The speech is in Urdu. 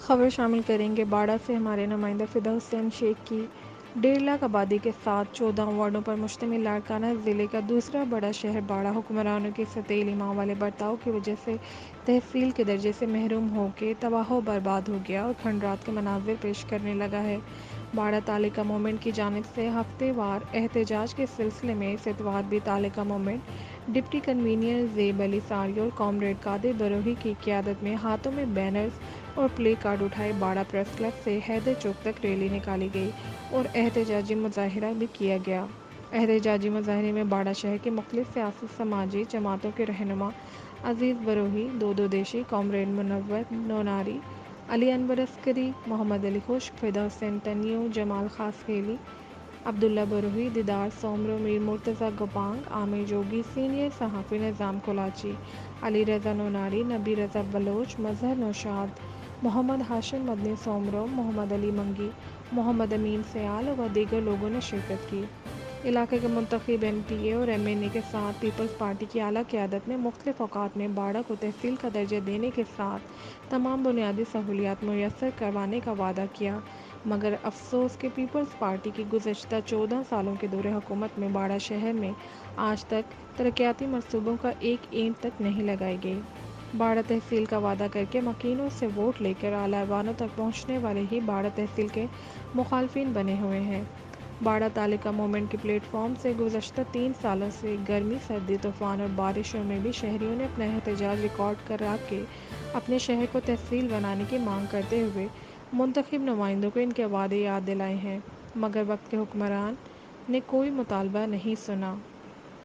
خبر شامل کریں گے باڑہ سے ہمارے نمائندہ فدا حسین شیخ کی 1.5 لاکھ آبادی کے ساتھ 14 وارڈوں پر مشتمل لاڑکانہ ضلع کا دوسرا بڑا شہر باڑہ حکمرانوں کے ستیلی ماں والے برتاؤ کی وجہ سے تحصیل کے درجے سے محروم ہو کے تباہ و برباد ہو گیا اور کھنڈرات کے مناظر پیش کرنے لگا ہے۔ باڑہ تعلقہ موومنٹ کی جانب سے ہفتے وار احتجاج کے سلسلے میں اس اتوار بھی تعلقہ موومنٹ ڈپٹی کنوینر زیب علی ساری اور کامریڈ قادر بروہی کی قیادت میں ہاتھوں میں بینرز اور پلے کارڈ اٹھائے باڑہ پریس کلب سے حیدر چوک تک ریلی نکالی گئی اور احتجاجی مظاہرہ بھی کیا گیا۔ احتجاجی مظاہرے میں باڑہ شہر کے مختلف سیاسی سماجی جماعتوں کے رہنما عزیز بروہی، دودو دیشی، کامریڈ منور نوناری، علی انور عسکری، محمد علی خشک، فدا حسین تنیو، جمال خاسخیلی، عبداللہ بروہی، دیدار سومرو، میر مرتضیٰ گوپانگ، عامر جوگی، سینئر صحافی نظام کولاچی، علی رضا نوناری، نبی رضا بلوچ، مظہر نوشاد، محمد ہاشم مدنی سومرو، محمد علی منگی، محمد امین سیال و دیگر لوگوں نے شرکت کی۔ علاقے کے منتخب ایم پی اے اور ایم این اے کے ساتھ پیپلز پارٹی کی اعلیٰ قیادت نے مختلف اوقات میں باڑہ کو تحصیل کا درجہ دینے کے ساتھ تمام بنیادی سہولیات میسر کروانے کا وعدہ کیا، مگر افسوس کہ پیپلز پارٹی کی گزشتہ 14 سالوں کے دور حکومت میں باڑہ شہر میں آج تک ترقیاتی منصوبوں کا ایک اینٹ تک نہیں لگائی گئی۔ باڑہ تحصیل کا وعدہ کر کے مکینوں سے ووٹ لے کر اعلیٰ ایوانوں تک پہنچنے والے ہی باڑہ تحصیل کے مخالفین بنے ہوئے ہیں۔ باڑہ تعلقہ موومنٹ کے پلیٹ فارم سے گزشتہ 3 سالوں سے گرمی، سردی، طوفان اور بارشوں میں بھی شہریوں نے اپنا احتجاج ریکارڈ کرا کے اپنے شہر کو تحصیل بنانے کی مانگ کرتے ہوئے منتخب نمائندوں کو ان کے وعدے یاد دلائے ہیں، مگر وقت کے حکمران نے کوئی مطالبہ نہیں سنا۔